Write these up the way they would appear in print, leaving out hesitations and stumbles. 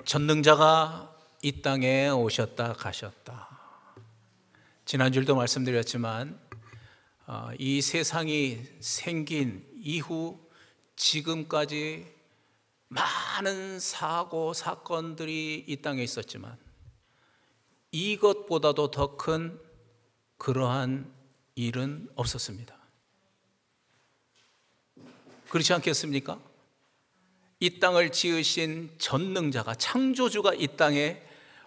전능자가 이 땅에 오셨다 가셨다. 지난주에도 말씀드렸지만 이 세상이 생긴 이후 지금까지 많은 사고 사건들이 이 땅에 있었지만 이것보다도 더 큰 그러한 일은 없었습니다. 그렇지 않겠습니까? 이 땅을 지으신 전능자가, 창조주가 이 땅에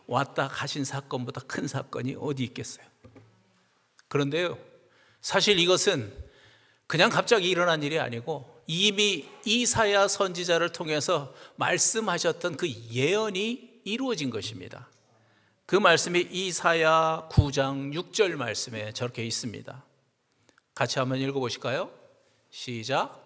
왔다 가신 사건보다 큰 사건이 어디 있겠어요? 그런데요, 사실 이것은 그냥 갑자기 일어난 일이 아니고 이미 이사야 선지자를 통해서 말씀하셨던 그 예언이 이루어진 것입니다. 그 말씀이 이사야 9장 6절 말씀에 저렇게 있습니다. 같이 한번 읽어보실까요? 시작.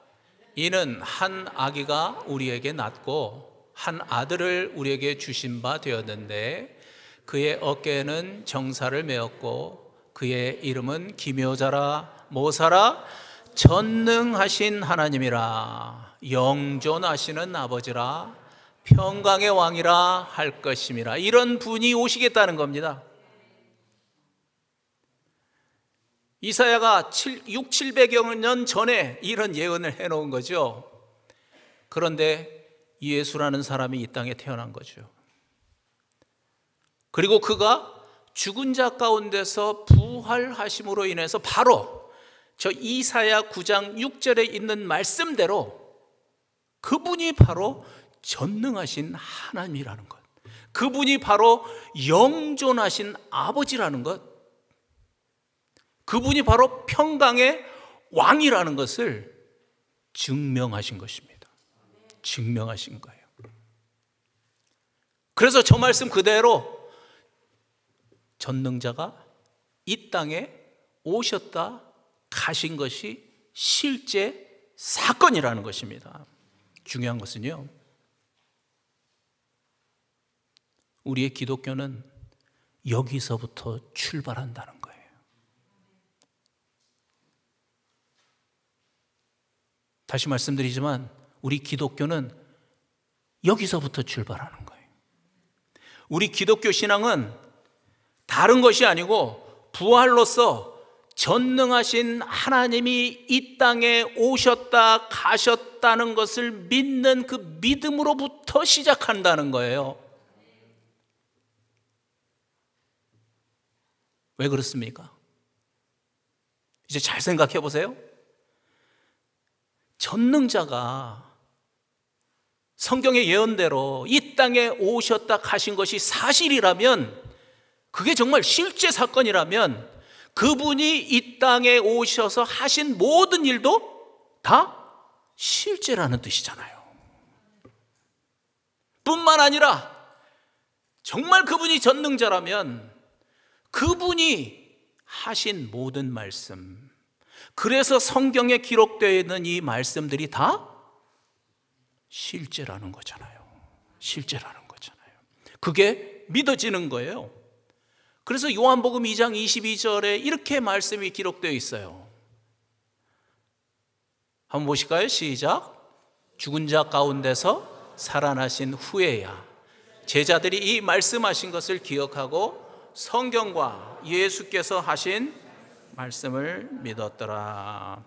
이는 한 아기가 우리에게 낳고 한 아들을 우리에게 주신 바 되었는데 그의 어깨에는 정사를 메었고 그의 이름은 기묘자라 모사라 전능하신 하나님이라 영존하시는 아버지라 평강의 왕이라 할 것임이라. 이런 분이 오시겠다는 겁니다. 이사야가 700여 년 전에 이런 예언을 해놓은 거죠. 그런데 예수라는 사람이 이 땅에 태어난 거죠. 그리고 그가 죽은 자 가운데서 부활하심으로 인해서 바로 저 이사야 9장 6절에 있는 말씀대로 그분이 바로 전능하신 하나님이라는 것, 그분이 바로 영존하신 아버지라는 것, 그분이 바로 평강의 왕이라는 것을 증명하신 것입니다. 증명하신 거예요. 그래서 저 말씀 그대로 전능자가 이 땅에 오셨다 가신 것이 실제 사건이라는 것입니다. 중요한 것은요, 우리의 기독교는 여기서부터 출발한다는 거예요. 다시 말씀드리지만 우리 기독교는 여기서부터 출발하는 거예요. 우리 기독교 신앙은 다른 것이 아니고 부활로서 전능하신 하나님이 이 땅에 오셨다 가셨다는 것을 믿는 그 믿음으로부터 시작한다는 거예요. 왜 그렇습니까? 이제 잘 생각해 보세요. 전능자가 성경의 예언대로 이 땅에 오셨다 가신 것이 사실이라면, 그게 정말 실제 사건이라면 그분이 이 땅에 오셔서 하신 모든 일도 다 실제라는 뜻이잖아요. 뿐만 아니라 정말 그분이 전능자라면 그분이 하신 모든 말씀, 그래서 성경에 기록되어 있는 이 말씀들이 다 실제라는 거잖아요. 실제라는 거잖아요. 그게 믿어지는 거예요. 그래서 요한복음 2장 22절에 이렇게 말씀이 기록되어 있어요. 한번 보실까요? 시작. 죽은 자 가운데서 살아나신 후에야 제자들이 이 말씀하신 것을 기억하고 성경과 예수께서 하신 말씀을 믿었더라.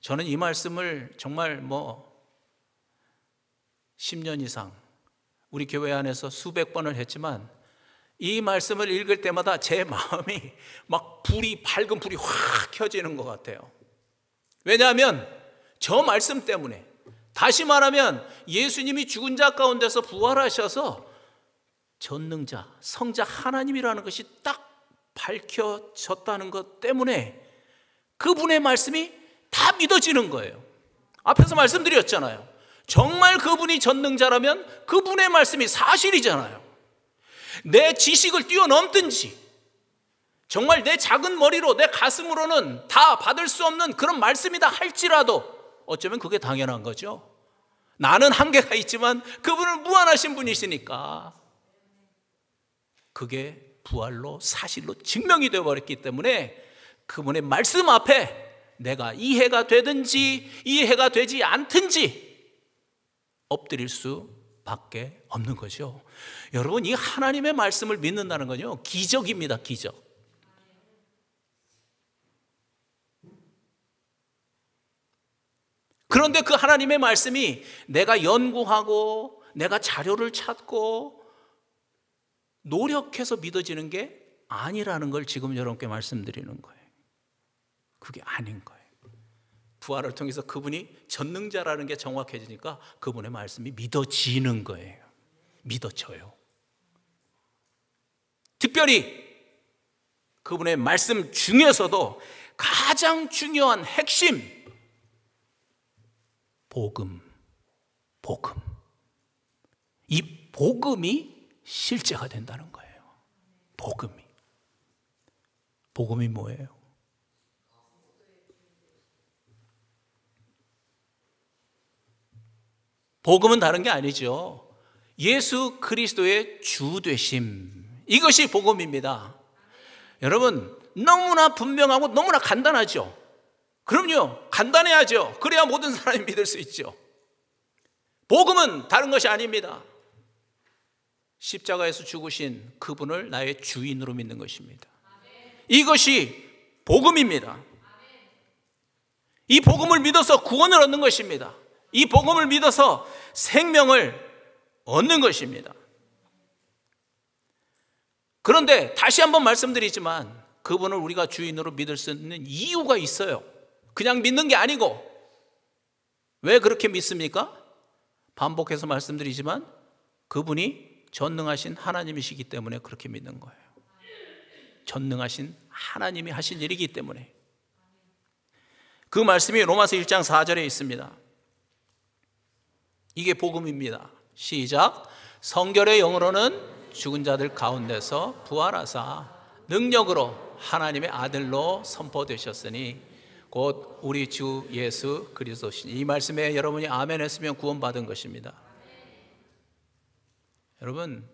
저는 이 말씀을 정말 10년 이상 우리 교회 안에서 수백 번을 했지만 이 말씀을 읽을 때마다 제 마음이 막 밝은 불이 확 켜지는 것 같아요. 왜냐하면 저 말씀 때문에, 다시 말하면 예수님이 죽은 자 가운데서 부활하셔서 전능자, 성자 하나님이라는 것이 딱 밝혀졌다는 것 때문에 그분의 말씀이 다 믿어지는 거예요. 앞에서 말씀드렸잖아요. 정말 그분이 전능자라면 그분의 말씀이 사실이잖아요. 내 지식을 뛰어넘든지 정말 내 작은 머리로, 내 가슴으로는 다 받을 수 없는 그런 말씀이다 할지라도 어쩌면 그게 당연한 거죠. 나는 한계가 있지만 그분은 무한하신 분이시니까 그게 부활로 사실로 증명이 되어버렸기 때문에 그분의 말씀 앞에 내가 이해가 되든지 이해가 되지 않든지 엎드릴 수 수밖에 없는 거죠. 여러분, 이 하나님의 말씀을 믿는다는 건요, 기적입니다. 기적. 그런데 그 하나님의 말씀이 내가 연구하고 내가 자료를 찾고 노력해서 믿어지는 게 아니라는 걸 지금 여러분께 말씀드리는 거예요. 그게 아닌 거예요. 부활을 통해서 그분이 전능자라는 게 정확해지니까 그분의 말씀이 믿어지는 거예요. 믿어져요. 특별히 그분의 말씀 중에서도 가장 중요한 핵심, 복음. 이 복음이 실제가 된다는 거예요. 복음이 뭐예요? 복음은 다른 게 아니죠. 예수 그리스도의 주 되심, 이것이 복음입니다. 여러분, 너무나 분명하고 너무나 간단하죠. 그럼요, 간단해야죠. 그래야 모든 사람이 믿을 수 있죠. 복음은 다른 것이 아닙니다. 십자가에서 죽으신 그분을 나의 주인으로 믿는 것입니다. 이것이 복음입니다. 이 복음을 믿어서 구원을 얻는 것입니다. 이 복음을 믿어서 생명을 얻는 것입니다. 그런데 다시 한번 말씀드리지만 그분을 우리가 주인으로 믿을 수 있는 이유가 있어요. 그냥 믿는 게 아니고. 왜 그렇게 믿습니까? 반복해서 말씀드리지만 그분이 전능하신 하나님이시기 때문에 그렇게 믿는 거예요. 전능하신 하나님이 하신 일이기 때문에. 그 말씀이 로마서 1장 4절에 있습니다. 이게 복음입니다. 시작. 성결의 영으로는 죽은 자들 가운데서 부활하사 능력으로 하나님의 아들로 선포되셨으니 곧 우리 주 예수 그리스도시니. 이 말씀에 여러분이 아멘 했으면 구원받은 것입니다. 여러분,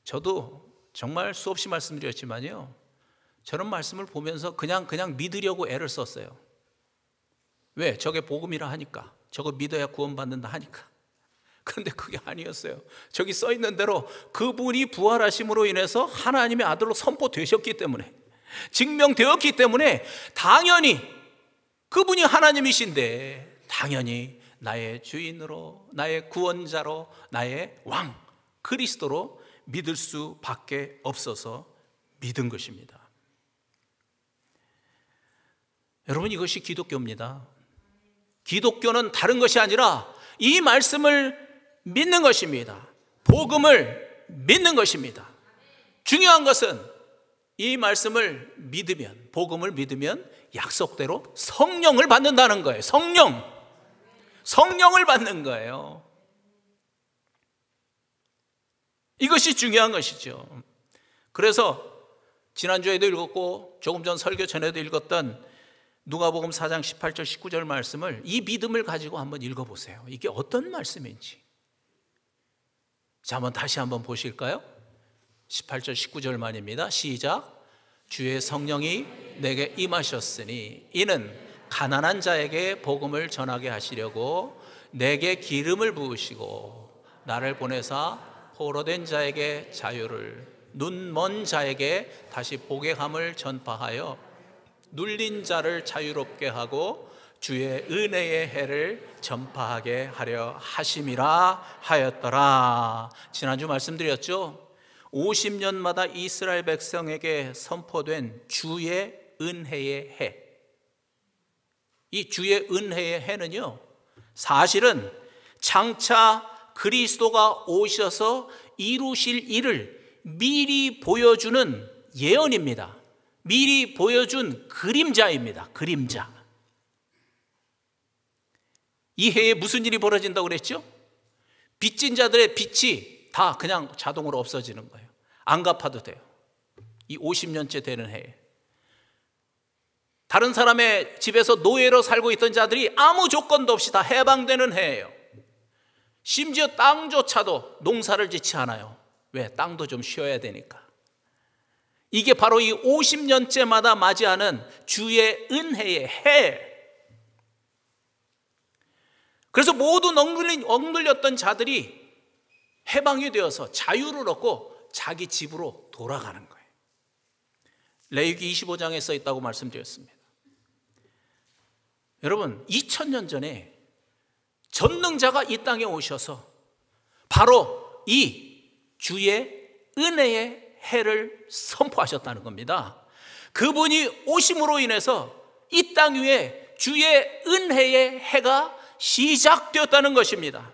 저도 정말 수없이 말씀드렸지만요, 저런 말씀을 보면서 그냥 믿으려고 애를 썼어요. 왜? 저게 복음이라 하니까. 저거 믿어야 구원받는다 하니까. 그런데 그게 아니었어요. 저기 써 있는 대로 그분이 부활하심으로 인해서 하나님의 아들로 선포되셨기 때문에, 증명되었기 때문에 당연히 그분이 하나님이신데 당연히 나의 주인으로, 나의 구원자로, 나의 왕 그리스도로 믿을 수밖에 없어서 믿은 것입니다. 여러분, 이것이 기독교입니다. 기독교는 다른 것이 아니라 이 말씀을 믿는 것입니다. 복음을 믿는 것입니다. 중요한 것은 이 말씀을 믿으면, 복음을 믿으면 약속대로 성령을 받는다는 거예요. 성령을 받는 거예요. 이것이 중요한 것이죠. 그래서 지난주에도 읽었고 조금 전 설교 전에도 읽었던 누가복음 4장 18절 19절 말씀을, 이 믿음을 가지고 한번 읽어보세요. 이게 어떤 말씀인지. 자, 다시 한번 보실까요? 18절 19절만입니다. 시작. 주의 성령이 내게 임하셨으니 이는 가난한 자에게 복음을 전하게 하시려고 내게 기름을 부으시고 나를 보내사 포로된 자에게 자유를, 눈먼 자에게 다시 보게 함을 전파하여 눌린 자를 자유롭게 하고 주의 은혜의 해를 전파하게 하려 하심이라 하였더라. 지난주 말씀드렸죠. 50년마다 이스라엘 백성에게 선포된 주의 은혜의 해. 이 주의 은혜의 해는요, 사실은 장차 그리스도가 오셔서 이루실 일을 미리 보여주는 예언입니다. 미리 보여준 그림자입니다. 그림자. 이 해에 무슨 일이 벌어진다고 그랬죠? 빚진 자들의 빚이 다 그냥 자동으로 없어지는 거예요. 안 갚아도 돼요. 이 50년째 되는 해에. 다른 사람의 집에서 노예로 살고 있던 자들이 아무 조건도 없이 다 해방되는 해예요. 심지어 땅조차도 농사를 짓지 않아요. 왜? 땅도 좀 쉬어야 되니까. 이게 바로 이 50년째마다 맞이하는 주의 은혜의 해. 그래서 모든 억눌렸던 자들이 해방이 되어서 자유를 얻고 자기 집으로 돌아가는 거예요. 레위기 25장에 써 있다고 말씀드렸습니다. 여러분, 2000년 전에 전능자가 이 땅에 오셔서 바로 이 주의 은혜의 해를 선포하셨다는 겁니다. 그분이 오심으로 인해서 이 땅 위에 주의 은혜의 해가 시작되었다는 것입니다.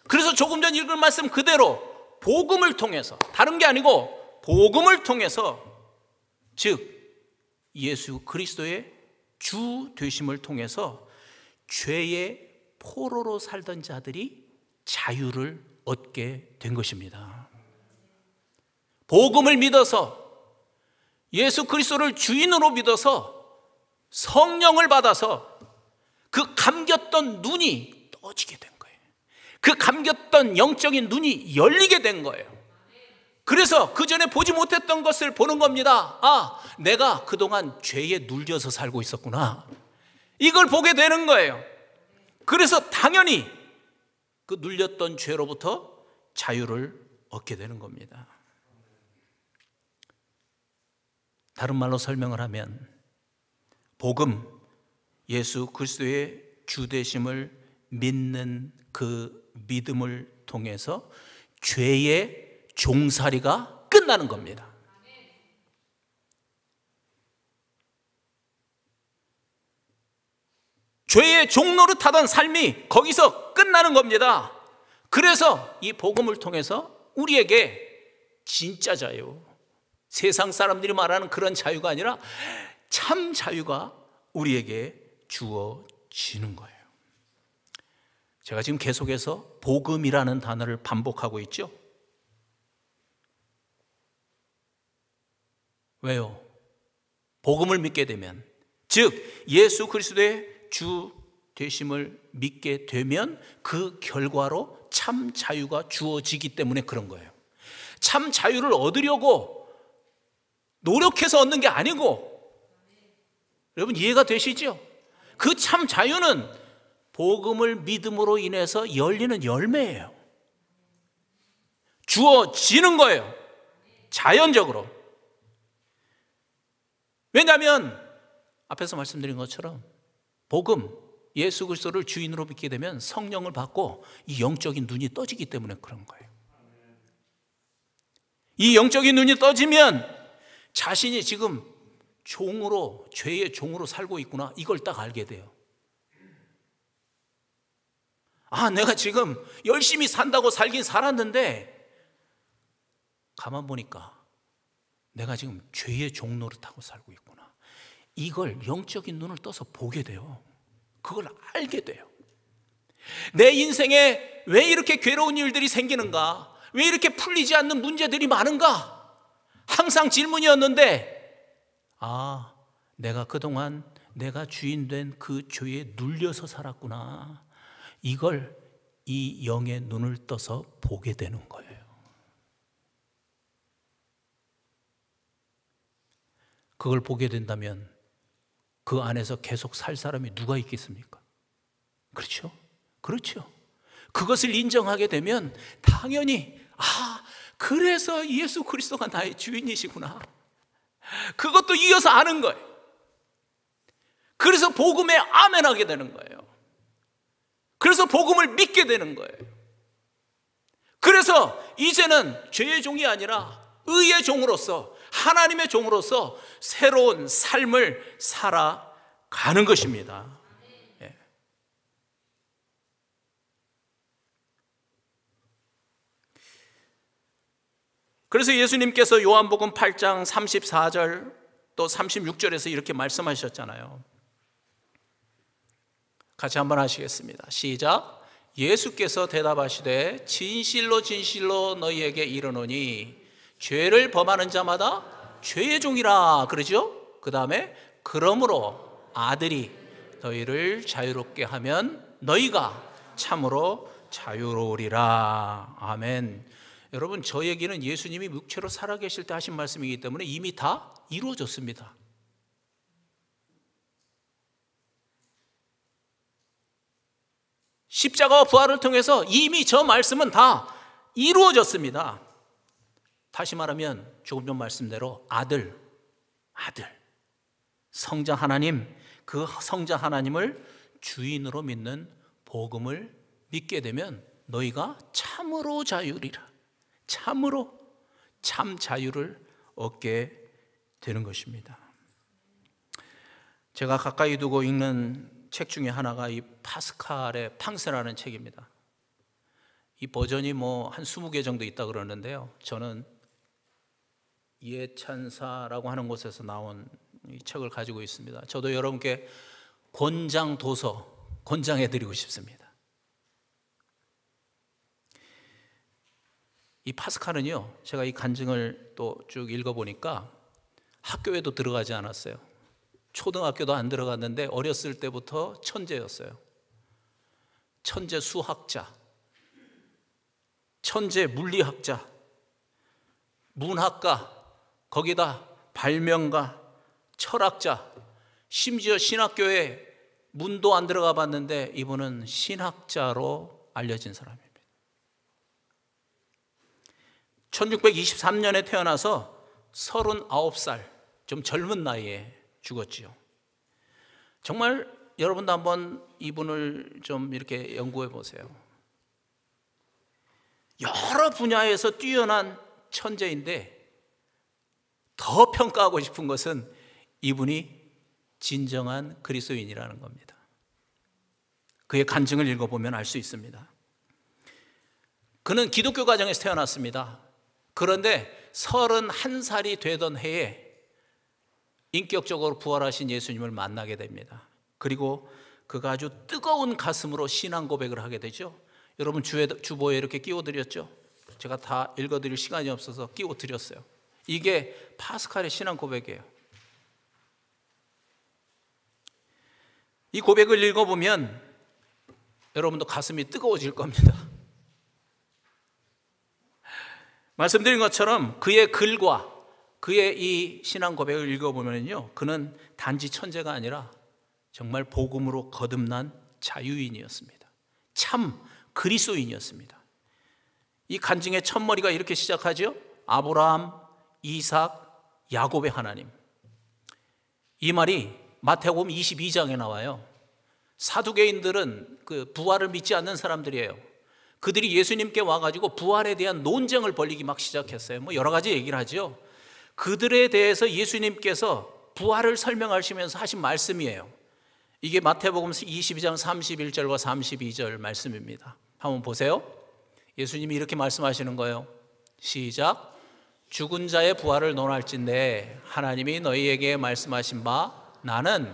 그래서 조금 전 읽은 말씀 그대로 복음을 통해서, 다른 게 아니고 복음을 통해서, 즉 예수 그리스도의 주 되심을 통해서 죄의 포로로 살던 자들이 자유를 얻게 된 것입니다. 복음을 믿어서, 예수 그리스도를 주인으로 믿어서 성령을 받아서 그 감겼던 눈이 떠지게 된 거예요. 그 감겼던 영적인 눈이 열리게 된 거예요. 그래서 그 전에 보지 못했던 것을 보는 겁니다. 아, 내가 그동안 죄에 눌려서 살고 있었구나. 이걸 보게 되는 거예요. 그래서 당연히 그 눌렸던 죄로부터 자유를 얻게 되는 겁니다. 다른 말로 설명을 하면 복음, 예수 그리스도의 주 되심을 믿는 그 믿음을 통해서 죄의 종살이가 끝나는 겁니다. 죄의 종노릇하던 삶이 거기서 끝나는 겁니다. 그래서 이 복음을 통해서 우리에게 진짜 자유, 세상 사람들이 말하는 그런 자유가 아니라 참 자유가 우리에게 주어지는 거예요. 제가 지금 계속해서 복음이라는 단어를 반복하고 있죠. 왜요? 복음을 믿게 되면, 즉 예수 그리스도의 주 되심을 믿게 되면 그 결과로 참 자유가 주어지기 때문에 그런 거예요. 참 자유를 얻으려고 노력해서 얻는 게 아니고, 여러분 이해가 되시죠? 그 참 자유는 복음을 믿음으로 인해서 열리는 열매예요. 주어지는 거예요. 자연적으로. 왜냐하면 앞에서 말씀드린 것처럼 복음, 예수 그리스도를 주인으로 믿게 되면 성령을 받고 이 영적인 눈이 떠지기 때문에 그런 거예요. 이 영적인 눈이 떠지면 자신이 지금 종으로, 죄의 종으로 살고 있구나, 이걸 딱 알게 돼요. 아, 내가 지금 열심히 산다고 살긴 살았는데 가만 보니까 내가 지금 죄의 종 노릇하고 살고 있구나. 이걸 영적인 눈을 떠서 보게 돼요. 그걸 알게 돼요. 내 인생에 왜 이렇게 괴로운 일들이 생기는가? 왜 이렇게 풀리지 않는 문제들이 많은가? 항상 질문이었는데, 아, 내가 그동안 내가 주인 된 그 죄에 눌려서 살았구나. 이걸 이 영의 눈을 떠서 보게 되는 거예요. 그걸 보게 된다면 그 안에서 계속 살 사람이 누가 있겠습니까? 그렇죠? 그렇죠. 그것을 인정하게 되면 당연히, 아, 그래서 예수 그리스도가 나의 주인이시구나. 그것도 이어서 아는 거예요. 그래서 복음에 아멘하게 되는 거예요. 그래서 복음을 믿게 되는 거예요. 그래서 이제는 죄의 종이 아니라 의의 종으로서, 하나님의 종으로서 새로운 삶을 살아가는 것입니다. 예. 그래서 예수님께서 요한복음 8장 34절 또 36절에서 이렇게 말씀하셨잖아요. 같이 한번 하시겠습니다. 시작. 예수께서 대답하시되 진실로 진실로 너희에게 이르노니 죄를 범하는 자마다 죄의 종이라 그러죠. 그 다음에 그러므로 아들이 너희를 자유롭게 하면 너희가 참으로 자유로우리라. 아멘. 여러분, 저 얘기는 예수님이 육체로 살아계실 때 하신 말씀이기 때문에 이미 다 이루어졌습니다. 십자가와 부활을 통해서 이미 저 말씀은 다 이루어졌습니다. 다시 말하면 조금 전 말씀대로 아들, 성자 하나님, 그 성자 하나님을 주인으로 믿는 복음을 믿게 되면 너희가 참으로 자유리라. 참으로 참 자유를 얻게 되는 것입니다. 제가 가까이 두고 읽는 책 중에 하나가 이 파스칼의 팡세라는 책입니다. 이 버전이 뭐 한 20개 정도 있다 그러는데요. 저는 예찬사라고 하는 곳에서 나온 이 책을 가지고 있습니다. 저도 여러분께 권장 도서 권장해 드리고 싶습니다. 이 파스칼은요, 제가 이 간증을 또 쭉 읽어보니까 학교에도 들어가지 않았어요. 초등학교도 안 들어갔는데 어렸을 때부터 천재였어요. 천재 수학자, 천재 물리학자, 문학가, 거기다 발명가, 철학자, 심지어 신학교에 문도 안 들어가 봤는데 이분은 신학자로 알려진 사람입니다. 1623년에 태어나서 39살, 좀 젊은 나이에 죽었지요. 정말 여러분도 한번 이분을 좀 이렇게 연구해 보세요. 여러 분야에서 뛰어난 천재인데 더 평가하고 싶은 것은 이분이 진정한 그리스도인이라는 겁니다. 그의 간증을 읽어보면 알 수 있습니다. 그는 기독교 가정에서 태어났습니다. 그런데 31살이 되던 해에 인격적으로 부활하신 예수님을 만나게 됩니다. 그리고 그가 아주 뜨거운 가슴으로 신앙 고백을 하게 되죠. 여러분 주보에 이렇게 끼워드렸죠. 제가 다 읽어드릴 시간이 없어서 끼워드렸어요. 이게 파스칼의 신앙 고백이에요. 이 고백을 읽어보면 여러분도 가슴이 뜨거워질 겁니다. 말씀드린 것처럼 그의 글과 그의 이 신앙 고백을 읽어보면요, 그는 단지 천재가 아니라 정말 복음으로 거듭난 자유인이었습니다. 참 그리스도인이었습니다. 이 간증의 첫머리가 이렇게 시작하죠. 아브라함, 이삭, 야곱의 하나님. 이 말이 마태복음 22장에 나와요. 사두개인들은 그 부활을 믿지 않는 사람들이에요. 그들이 예수님께 와가지고 부활에 대한 논쟁을 벌이기 막 시작했어요. 뭐 여러 가지 얘기를 하죠. 그들에 대해서 예수님께서 부활을 설명하시면서 하신 말씀이에요. 이게 마태복음 22장 31절과 32절 말씀입니다. 한번 보세요. 예수님이 이렇게 말씀하시는 거예요. 시작. 죽은 자의 부활을 논할진대 하나님이 너희에게 말씀하신 바 나는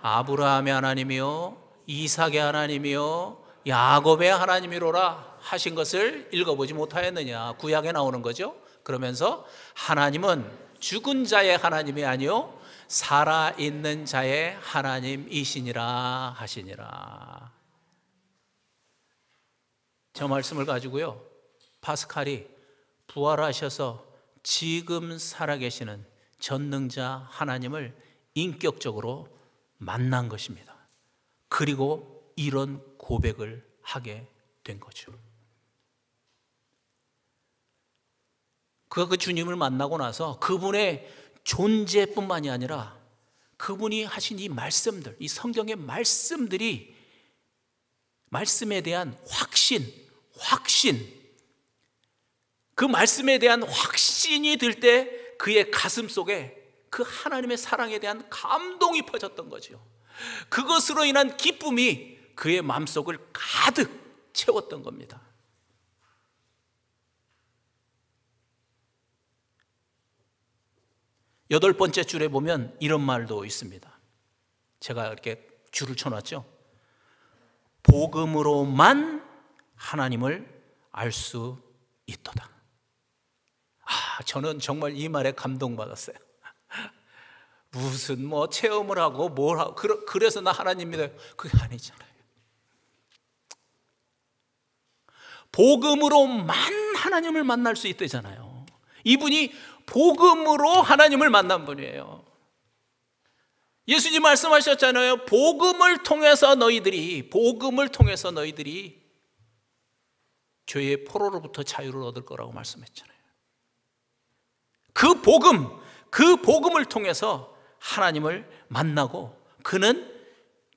아브라함의 하나님이요 이삭의 하나님이요 야곱의 하나님이로라 하신 것을 읽어보지 못하였느냐. 구약에 나오는 거죠. 그러면서 하나님은 죽은 자의 하나님이 아니요 살아있는 자의 하나님이시니라 하시니라. 저 말씀을 가지고요, 파스칼이 부활하셔서 지금 살아계시는 전능자 하나님을 인격적으로 만난 것입니다. 그리고 이런 고백을 하게 된 거죠. 그가 그 주님을 만나고 나서 그분의 존재뿐만이 아니라 그분이 하신 이 말씀들, 이 성경의 말씀들이 말씀에 대한 확신, 그 말씀에 대한 확신이 들 때 그의 가슴 속에 그 하나님의 사랑에 대한 감동이 퍼졌던 거죠. 그것으로 인한 기쁨이 그의 마음속을 가득 채웠던 겁니다. 여덟 번째 줄에 보면 이런 말도 있습니다. 제가 이렇게 줄을 쳐놨죠. 복음으로만 하나님을 알 수 있도다. 저는 정말 이 말에 감동받았어요. 무슨 뭐 체험을 하고 뭘 하고 그래서 나 하나님 믿어요. 그게 아니잖아요. 복음으로만 하나님을 만날 수 있다잖아요. 이분이 복음으로 하나님을 만난 분이에요. 예수님 말씀하셨잖아요. 복음을 통해서 너희들이 죄의 포로로부터 자유를 얻을 거라고 말씀했잖아요. 그 복음을 통해서 하나님을 만나고 그는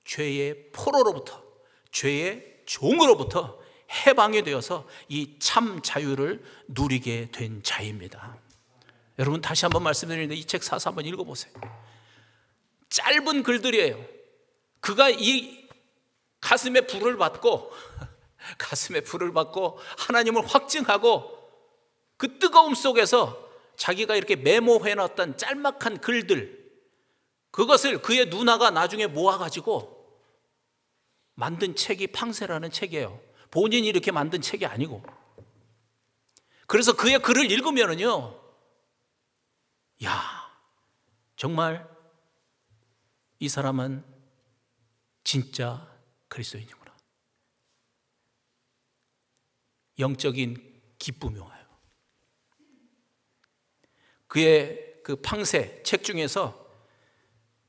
죄의 포로로부터, 죄의 종으로부터 해방이 되어서 이 참 자유를 누리게 된 자입니다. 여러분, 다시 한번 말씀드리는데 이 책 사서 한번 읽어보세요. 짧은 글들이에요. 그가 이 가슴에 불을 받고 하나님을 확증하고 그 뜨거움 속에서 자기가 이렇게 메모해놨던 짤막한 글들, 그것을 그의 누나가 나중에 모아가지고 만든 책이 팡세라는 책이에요. 본인이 이렇게 만든 책이 아니고. 그래서 그의 글을 읽으면은요, 야, 정말 이 사람은 진짜 그리스도인이구나. 영적인 기쁨이 와요. 그의 그 팡세 책 중에서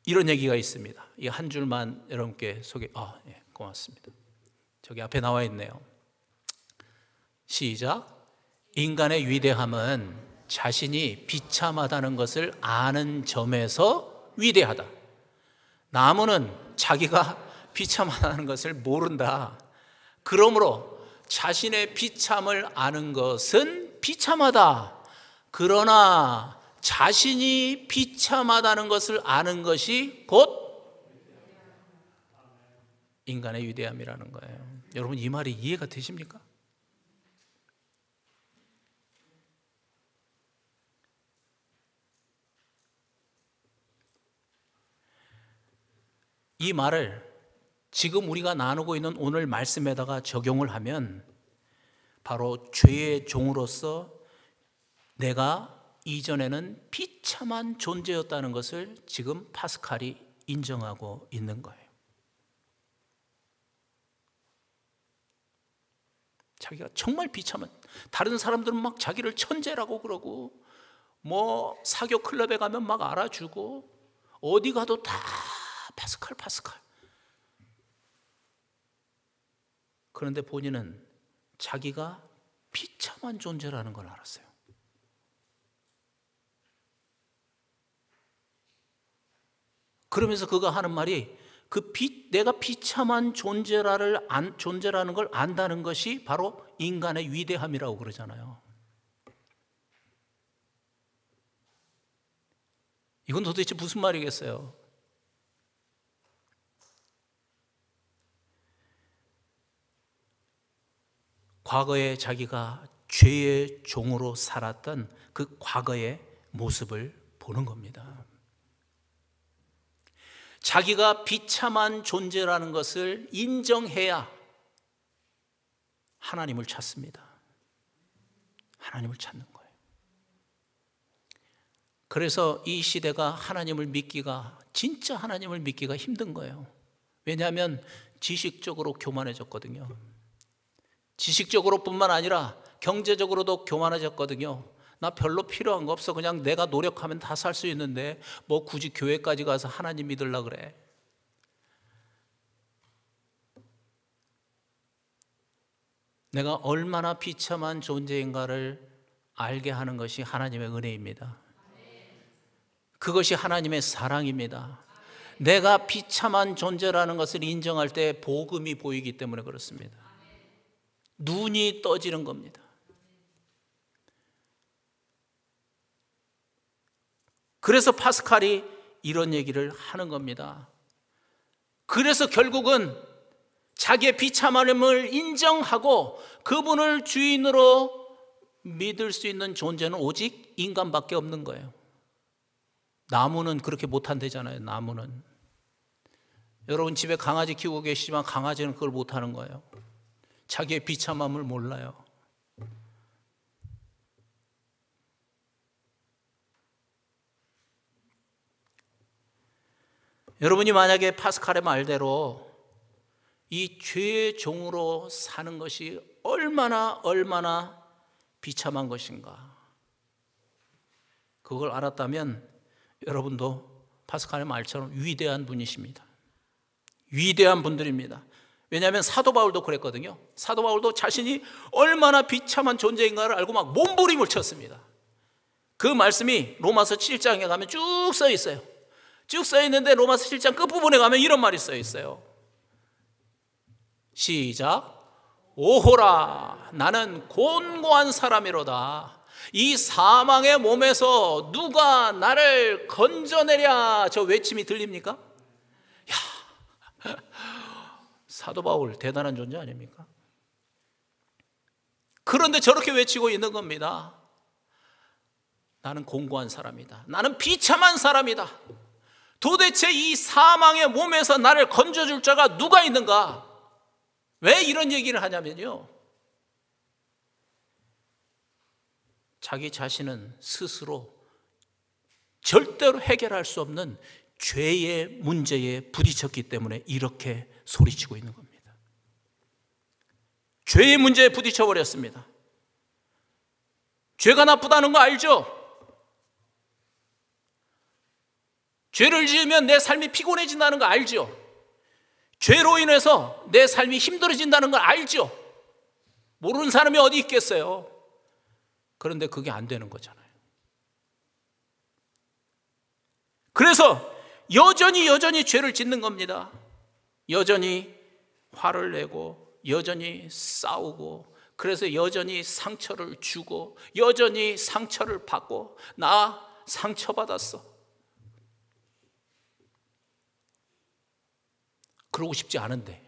이런 얘기가 있습니다. 이 한 줄만 여러분께 예, 고맙습니다. 저기 앞에 나와 있네요. 시작. 인간의 위대함은 자신이 비참하다는 것을 아는 점에서 위대하다. 나무는 자기가 비참하다는 것을 모른다. 그러므로 자신의 비참을 아는 것은 비참하다. 그러나 자신이 비참하다는 것을 아는 것이 곧 인간의 위대함이라는 거예요. 여러분, 이 말이 이해가 되십니까? 이 말을 지금 우리가 나누고 있는 오늘 말씀에다가 적용을 하면 바로 죄의 종으로서 내가 이전에는 비참한 존재였다는 것을 지금 파스칼이 인정하고 있는 거예요. 자기가 정말 비참한, 다른 사람들은 막 자기를 천재라고 그러고 뭐 사교 클럽에 가면 막 알아주고 어디 가도 다 파스칼. 그런데 본인은 자기가 비참한 존재라는 걸 알았어요. 그러면서 그가 하는 말이 내가 비참한 존재라는 걸 안다는 것이 바로 인간의 위대함이라고 그러잖아요. 이건 도대체 무슨 말이겠어요? 과거에 자기가 죄의 종으로 살았던 그 과거의 모습을 보는 겁니다. 자기가 비참한 존재라는 것을 인정해야 하나님을 찾습니다. 하나님을 찾는 거예요. 그래서 이 시대가 진짜 하나님을 믿기가 힘든 거예요. 왜냐하면 지식적으로 교만해졌거든요. 지식적으로 뿐만 아니라 경제적으로도 교만해졌거든요. 나 별로 필요한 거 없어. 그냥 내가 노력하면 다 살 수 있는데 뭐 굳이 교회까지 가서 하나님 믿으려고 그래. 내가 얼마나 비참한 존재인가를 알게 하는 것이 하나님의 은혜입니다. 그것이 하나님의 사랑입니다. 내가 비참한 존재라는 것을 인정할 때 복음이 보이기 때문에 그렇습니다. 눈이 떠지는 겁니다. 그래서 파스칼이 이런 얘기를 하는 겁니다. 그래서 결국은 자기의 비참함을 인정하고 그분을 주인으로 믿을 수 있는 존재는 오직 인간밖에 없는 거예요. 나무는 그렇게 못한대잖아요. 나무는. 여러분 집에 강아지 키우고 계시지만 강아지는 그걸 못하는 거예요. 자기의 비참함을 몰라요. 여러분이 만약에 파스칼의 말대로 이 죄의 종으로 사는 것이 얼마나 비참한 것인가, 그걸 알았다면 여러분도 파스칼의 말처럼 위대한 분이십니다. 위대한 분들입니다. 왜냐하면 사도 바울도 그랬거든요. 사도 바울도 자신이 얼마나 비참한 존재인가를 알고 막 몸부림을 쳤습니다. 그 말씀이 로마서 7장에 가면 쭉 써 있어요. 쭉 써 있는데 로마서 7장 끝부분에 가면 이런 말이 써 있어요. 시작. 오호라, 나는 곤고한 사람이로다. 이 사망의 몸에서 누가 나를 건져내랴. 저 외침이 들립니까? 야, 사도 바울 대단한 존재 아닙니까? 그런데 저렇게 외치고 있는 겁니다. 나는 공고한 사람이다. 나는 비참한 사람이다. 도대체 이 사망의 몸에서 나를 건져줄 자가 누가 있는가? 왜 이런 얘기를 하냐면요, 자기 자신은 스스로 절대로 해결할 수 없는 죄의 문제에 부딪혔기 때문에 이렇게 소리치고 있는 겁니다. 죄의 문제에 부딪혀 버렸습니다. 죄가 나쁘다는 거 알죠? 죄를 지으면 내 삶이 피곤해진다는 거 알죠? 죄로 인해서 내 삶이 힘들어진다는 걸 알죠? 모르는 사람이 어디 있겠어요? 그런데 그게 안 되는 거잖아요. 그래서 여전히 죄를 짓는 겁니다. 여전히 화를 내고 여전히 싸우고, 그래서 여전히 상처를 주고 여전히 상처를 받고, 나 상처받았어. 그러고 싶지 않은데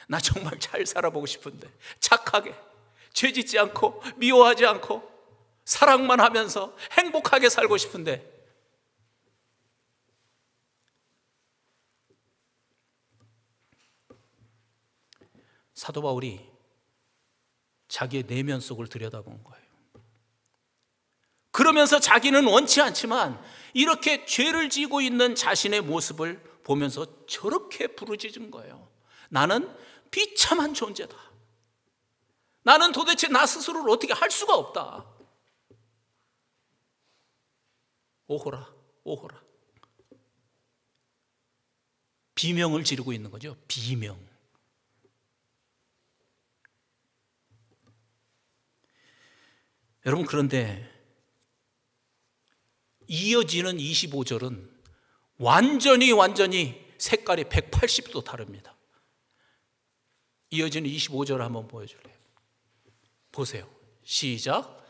나 정말 잘 살아보고 싶은데, 착하게 죄 짓지 않고 미워하지 않고 사랑만 하면서 행복하게 살고 싶은데, 사도 바울이 자기의 내면 속을 들여다본 거예요. 그러면서 자기는 원치 않지만 이렇게 죄를 지고 있는 자신의 모습을 보면서 저렇게 부르짖은 거예요. 나는 비참한 존재다. 나는 도대체 나 스스로를 어떻게 할 수가 없다. 오호라, 오호라. 비명을 지르고 있는 거죠. 비명. 여러분, 그런데 이어지는 25절은 완전히 색깔이 180도 다릅니다. 이어지는 25절을 한번 보여줄래요? 보세요. 시작.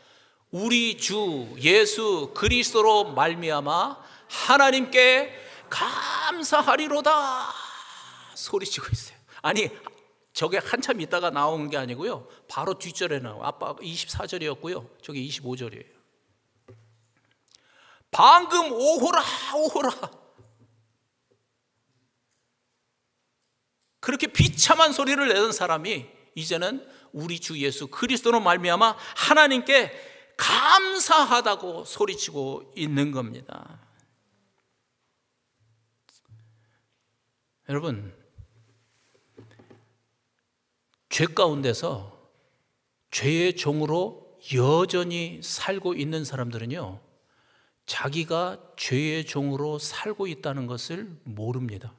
우리 주 예수 그리스도로 말미암아 하나님께 감사하리로다 소리치고 있어요. 아니, 저게 한참 있다가 나온 게 아니고요, 바로 뒷절에 나와요. 아빠 24절이었고요, 저게 25절이에요. 방금 오호라 그렇게 비참한 소리를 내던 사람이 이제는 우리 주 예수 그리스도로 말미암아 하나님께 감사하다고 소리치고 있는 겁니다. 여러분, 죄 가운데서 죄의 종으로 여전히 살고 있는 사람들은요, 자기가 죄의 종으로 살고 있다는 것을 모릅니다.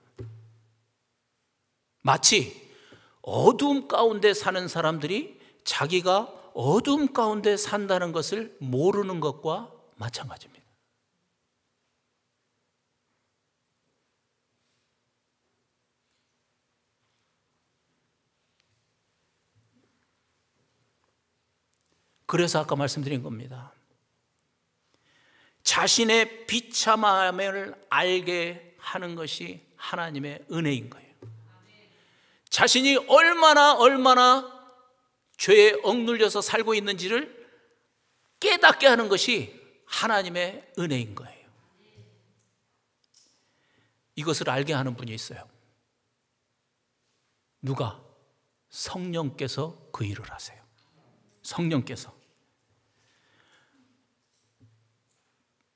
마치 어둠 가운데 사는 사람들이 자기가 어둠 가운데 산다는 것을 모르는 것과 마찬가지입니다. 그래서 아까 말씀드린 겁니다. 자신의 비참함을 알게 하는 것이 하나님의 은혜인 거예요. 자신이 얼마나 죄에 억눌려서 살고 있는지를 깨닫게 하는 것이 하나님의 은혜인 거예요. 이것을 알게 하는 분이 있어요. 누가? 성령께서 그 일을 하세요. 성령께서.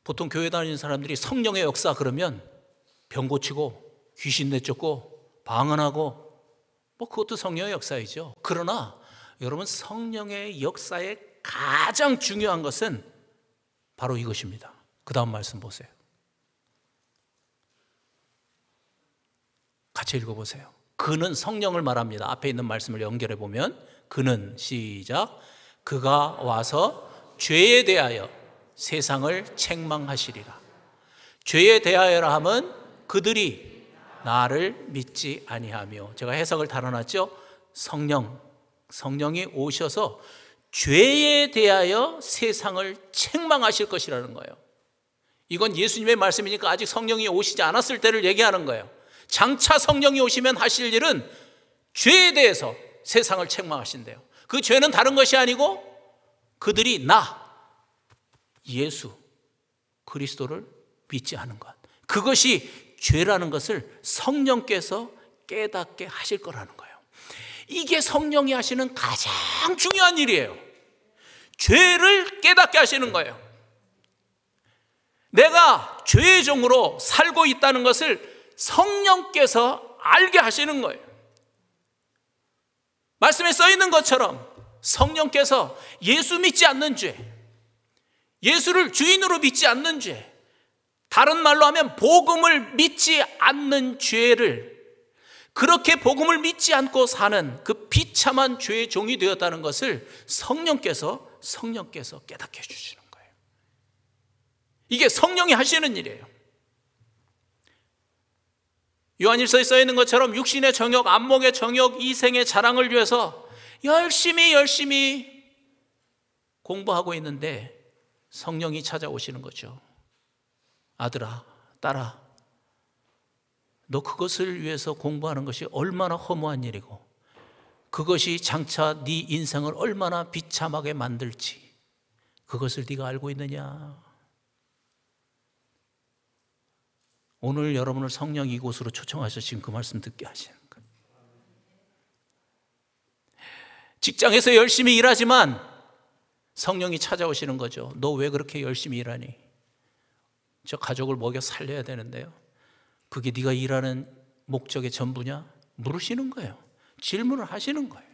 보통 교회 다니는 사람들이 성령의 역사 그러면 병 고치고 귀신 내쫓고 방언하고 그것도 성령의 역사이죠. 그러나 여러분, 성령의 역사의 가장 중요한 것은 바로 이것입니다. 그 다음 말씀 보세요. 같이 읽어보세요. 그는 성령을 말합니다. 앞에 있는 말씀을 연결해 보면 그는 시작 그가 와서 죄에 대하여 세상을 책망하시리라. 죄에 대하여라 하면 그들이 나를 믿지 아니하며, 제가 해석을 달아놨죠. 성령이 오셔서 죄에 대하여 세상을 책망하실 것이라는 거예요. 이건 예수님의 말씀이니까 아직 성령이 오시지 않았을 때를 얘기하는 거예요. 장차 성령이 오시면 하실 일은 죄에 대해서 세상을 책망하신대요. 그 죄는 다른 것이 아니고 그들이 예수 그리스도를 믿지 않은 것, 그것이 죄라는 것을 성령께서 깨닫게 하실 거라는 거예요. 이게 성령이 하시는 가장 중요한 일이에요. 죄를 깨닫게 하시는 거예요. 내가 죄의 종으로 살고 있다는 것을 성령께서 알게 하시는 거예요. 말씀에 써 있는 것처럼 성령께서 예수 믿지 않는 죄, 예수를 주인으로 믿지 않는 죄, 다른 말로 하면 복음을 믿지 않는 죄를, 그렇게 복음을 믿지 않고 사는 그 비참한 죄의 종이 되었다는 것을 성령께서 깨닫게 해주시는 거예요. 이게 성령이 하시는 일이에요. 요한일서에 써 있는 것처럼 육신의 정욕, 안목의 정욕, 이생의 자랑을 위해서 열심히 공부하고 있는데 성령이 찾아오시는 거죠. 아들아, 딸아, 너 그것을 위해서 공부하는 것이 얼마나 허무한 일이고 그것이 장차 네 인생을 얼마나 비참하게 만들지 그것을 네가 알고 있느냐. 오늘 여러분을 성령이 이곳으로 초청하셔서 지금 그 말씀 듣게 하시는 거예요. 직장에서 열심히 일하지만 성령이 찾아오시는 거죠. 너 왜 그렇게 열심히 일하니? 저 가족을 먹여 살려야 되는데요. 그게 네가 일하는 목적의 전부냐? 물으시는 거예요. 질문을 하시는 거예요.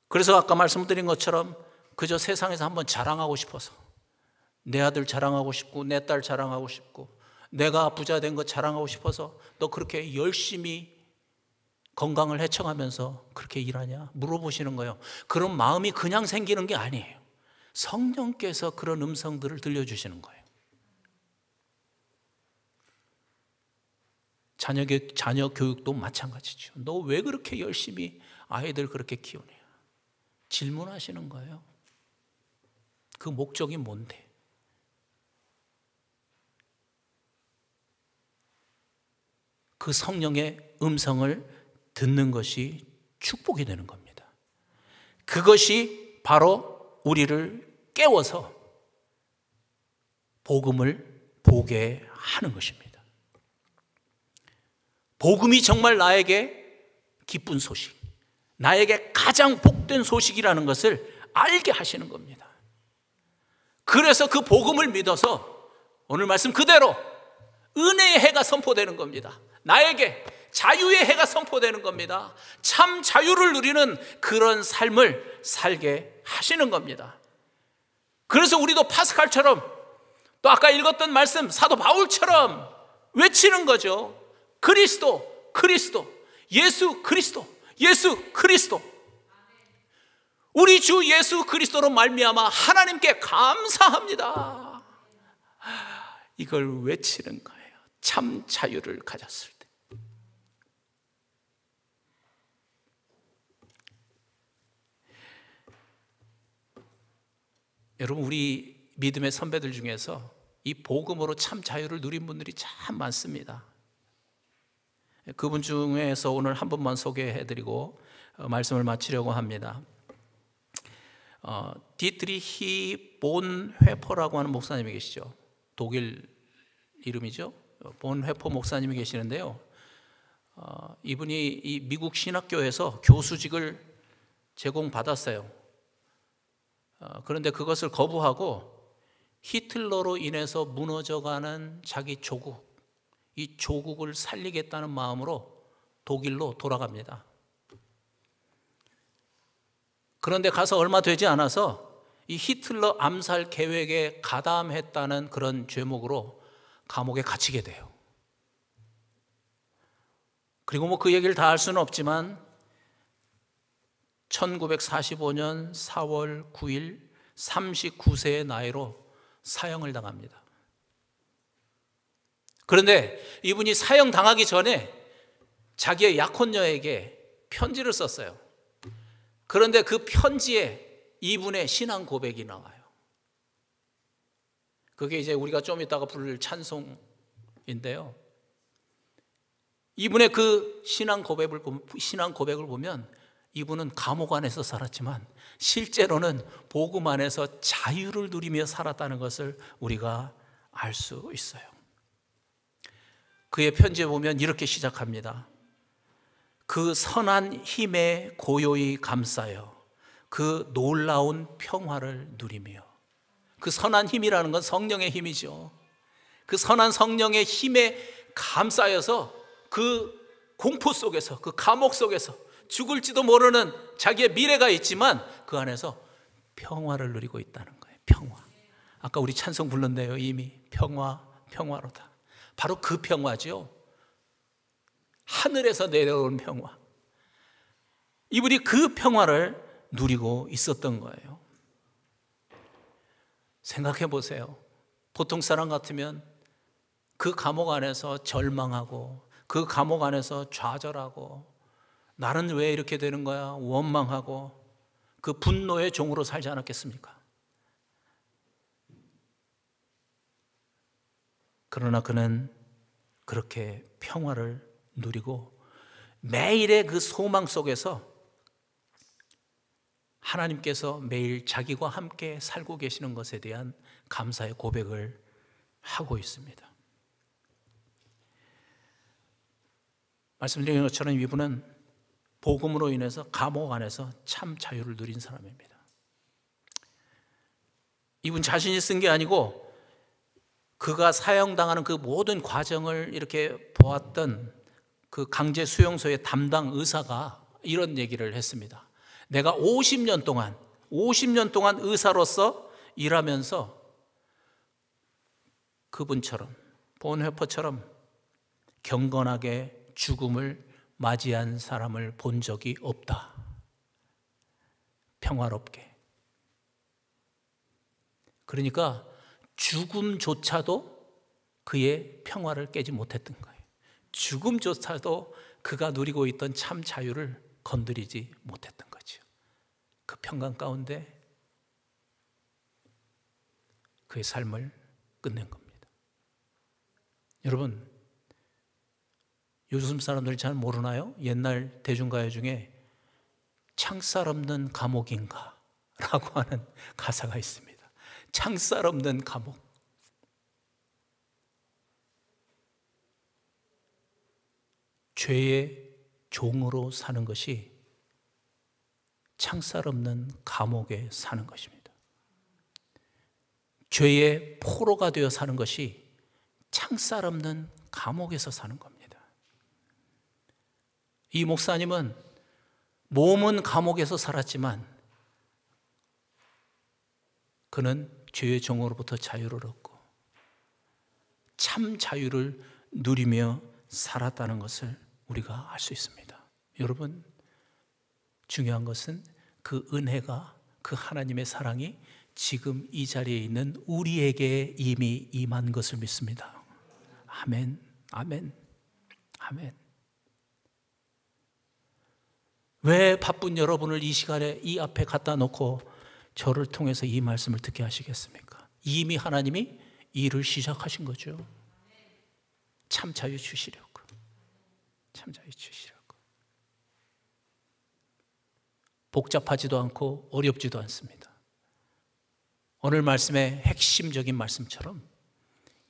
그래서 아까 말씀드린 것처럼 그저 세상에서 한번 자랑하고 싶어서, 내 아들 자랑하고 싶고 내 딸 자랑하고 싶고 내가 부자 된 거 자랑하고 싶어서 너 그렇게 열심히 건강을 해쳐가면서 그렇게 일하냐? 물어보시는 거예요. 그런 마음이 그냥 생기는 게 아니에요. 성령께서 그런 음성들을 들려주시는 거예요. 자녀 교육도 마찬가지죠. 너 왜 그렇게 열심히 아이들 그렇게 키우냐? 질문하시는 거예요. 그 목적이 뭔데? 그 성령의 음성을 듣는 것이 축복이 되는 겁니다. 그것이 바로 우리를 깨워서 복음을 보게 하는 것입니다. 복음이 정말 나에게 기쁜 소식, 나에게 가장 복된 소식이라는 것을 알게 하시는 겁니다. 그래서 그 복음을 믿어서 오늘 말씀 그대로 은혜의 해가 선포되는 겁니다. 나에게 자유의 해가 선포되는 겁니다. 참 자유를 누리는 그런 삶을 살게 하시는 겁니다. 그래서 우리도 파스칼처럼, 또 아까 읽었던 말씀 사도 바울처럼 외치는 거죠. 그리스도, 그리스도, 예수 그리스도, 예수 그리스도. 우리 주 예수 그리스도로 말미암아 하나님께 감사합니다. 이걸 외치는 거예요. 참 자유를 가졌을 때. 여러분, 우리 믿음의 선배들 중에서 이 복음으로 참 자유를 누린 분들이 참 많습니다. 그분 중에서 오늘 한 분만 소개해드리고 말씀을 마치려고 합니다. 디트리히 본회퍼라고 하는 목사님이 계시죠. 독일 이름이죠. 본회퍼 목사님이 계시는데요. 이분이 이 미국 신학교에서 교수직을 제공받았어요. 그런데 그것을 거부하고 히틀러로 인해서 무너져가는 자기 조국, 이 조국을 살리겠다는 마음으로 독일로 돌아갑니다. 그런데 가서 얼마 되지 않아서 이 히틀러 암살 계획에 가담했다는 그런 죄목으로 감옥에 갇히게 돼요. 그리고 뭐 그 얘기를 다 할 수는 없지만 1945년 4월 9일 39세의 나이로 사형을 당합니다. 그런데 이분이 사형 당하기 전에 자기의 약혼녀에게 편지를 썼어요. 그런데 그 편지에 이분의 신앙 고백이 나와요. 그게 이제 우리가 좀 이따가 부를 찬송인데요. 이분의 그 신앙 고백을 보면 이분은 감옥 안에서 살았지만 실제로는 복음 안에서 자유를 누리며 살았다는 것을 우리가 알 수 있어요. 그의 편지에 보면 이렇게 시작합니다. 그 선한 힘에 고요히 감싸여 그 놀라운 평화를 누리며. 그 선한 힘이라는 건 성령의 힘이죠. 그 선한 성령의 힘에 감싸여서 그 공포 속에서, 그 감옥 속에서 죽을지도 모르는 자기의 미래가 있지만 그 안에서 평화를 누리고 있다는 거예요. 평화. 아까 우리 찬송 불렀네요. 이미 평화로다. 바로 그 평화죠. 하늘에서 내려온 평화. 이분이 그 평화를 누리고 있었던 거예요. 생각해 보세요. 보통 사람 같으면 그 감옥 안에서 절망하고 그 감옥 안에서 좌절하고 나는 왜 이렇게 되는 거야? 원망하고 그 분노의 종으로 살지 않았겠습니까? 그러나 그는 그렇게 평화를 누리고 매일의 그 소망 속에서 하나님께서 매일 자기와 함께 살고 계시는 것에 대한 감사의 고백을 하고 있습니다. 말씀드린 것처럼 이분은 복음으로 인해서 감옥 안에서 참 자유를 누린 사람입니다. 이분 자신이 쓴 게 아니고 그가 사형당하는 그 모든 과정을 이렇게 보았던 그 강제 수용소의 담당 의사가 이런 얘기를 했습니다. 내가 50년 동안 의사로서 일하면서 그분처럼 본회퍼처럼 경건하게 죽음을 맞이한 사람을 본 적이 없다. 평화롭게. 그러니까 죽음조차도 그의 평화를 깨지 못했던 거예요. 죽음조차도 그가 누리고 있던 참 자유를 건드리지 못했던 거죠. 그 평강 가운데 그의 삶을 끝낸 겁니다. 여러분, 요즘 사람들이 잘 모르나요? 옛날 대중가요 중에 창살 없는 감옥인가? 라고 하는 가사가 있습니다. 창살 없는 감옥. 죄의 종으로 사는 것이 창살 없는 감옥에 사는 것입니다. 죄의 포로가 되어 사는 것이 창살 없는 감옥에서 사는 겁니다. 이 목사님은 몸은 감옥에서 살았지만 그는 죄의 종으로부터 자유를 얻고 참 자유를 누리며 살았다는 것을 우리가 알 수 있습니다. 여러분, 중요한 것은 그 은혜가, 그 하나님의 사랑이 지금 이 자리에 있는 우리에게 이미 임한 것을 믿습니다. 아멘, 아멘, 아멘. 왜 바쁜 여러분을 이 시간에 이 앞에 갖다 놓고 저를 통해서 이 말씀을 듣게 하시겠습니까? 이미 하나님이 일을 시작하신 거죠. 참 자유 주시려고. 참 자유 주시려고. 복잡하지도 않고 어렵지도 않습니다. 오늘 말씀의 핵심적인 말씀처럼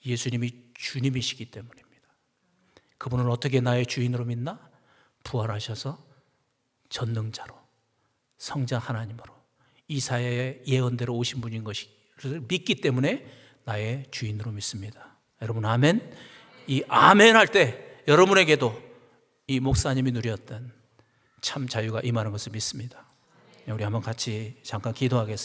예수님이 주님이시기 때문입니다. 그분은 어떻게 나의 주인으로 믿나? 부활하셔서 전능자로, 성자 하나님으로 이사야의 예언대로 오신 분인 것을 믿기 때문에 나의 주인으로 믿습니다. 여러분, 아멘. 이 아멘 할 때 여러분에게도 이 목사님이 누렸던 참 자유가 임하는 것을 믿습니다. 우리 한번 같이 잠깐 기도하겠습니다.